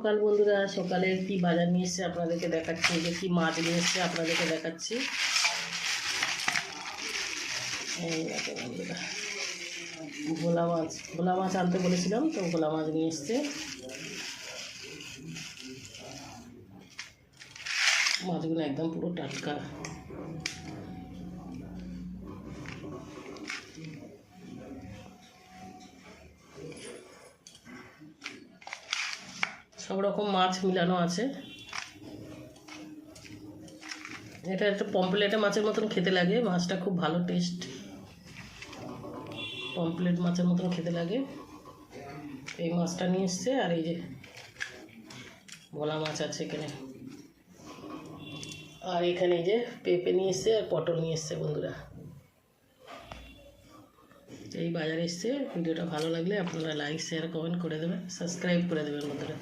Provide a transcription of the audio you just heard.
সকাল বন্ধুরা, সকালে কি বাজার নিয়ে এসছে আপনাদেরকে দেখাচ্ছি, যে কি মাছ নিয়ে এসছে আপনাদেরকে দেখাচ্ছি। এই দেখো বন্ধুরা, ভোলা মাছ আনতে বলেছিলাম, তো ভোলা মাছ নিয়ে এসছে। মাছগুলো একদম পুরো টাটকা। সব রকম মাছ মিলানো আছে। এটা একটা পমপ্লেটে মাছের মতন খেতে লাগে, মাছটা খুব ভালো টেস্ট, পমপ্লেট মাছের মতন খেতে লাগে। এই মাছটা নিয়ে এসছে, আর এই যে ভোলা মাছ আছে এখানে, আর এখানে এই যে পেঁপে নিয়ে এসছে আর পটল নিয়ে এসছে বন্ধুরা। এই বাজারে এসছে। ভিডিওটা ভালো লাগলে আপনারা লাইক, শেয়ার, কমেন্ট করে দেবেন, সাবস্ক্রাইব করে দেবেন বন্ধুরা।